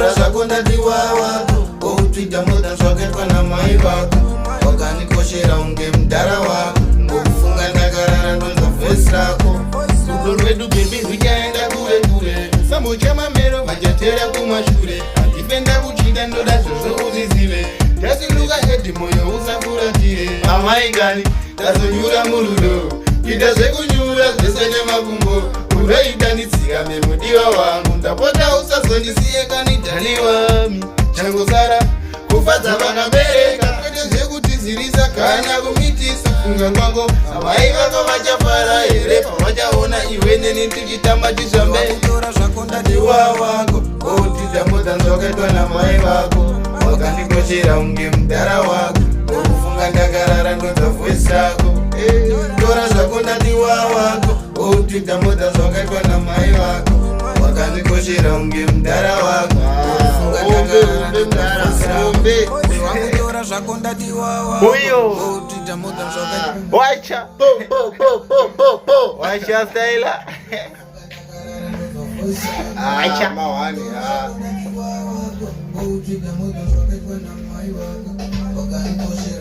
Tora zvako ndadiwa wako Outwita moda zvakaitwa namai vako Wakanikoshera unge mudhara wako Ngokufunga ndakarara ndonza vhesi rako Rudo rwedu bebi rwuchaenda kure kure Sambo chamamero majatera kumashure Handipenda kuchinda ndoda zvozvo uzizive Tasiluka hedi moyo usafuratire Amai gani tazonyura murudo Ita zvekunyura zvese nemakumbo Unoita nitsika memudiwa wangu Ndapota usazondisiye kanidhani wami Changosara kufadza vakabereka Kwete zvekutizirisa kana kumitisa Funga kwangu amai vako vachafara here Pavachaona iwe neni tichitamba tizvambe Tora zvako ndadiwa wako Outwita moda zvakaitwa namai vako Wakandikoshera unge mudhara wako Ngokufunga ndakarara ndonza vhesi rako Tora zvako ndadiwa wako Outwita moda zvakaitwa namai vako Wakandikoshera unge mudhara wako Ngokufunga ndakarara ndonza vhesi rako Tora zvako ndadiwa wako Outwita moda zvakaitwa Wacha Wacha Styler Wacha mawani Outwita moda zvakaitwa namai vako Wakandikoshera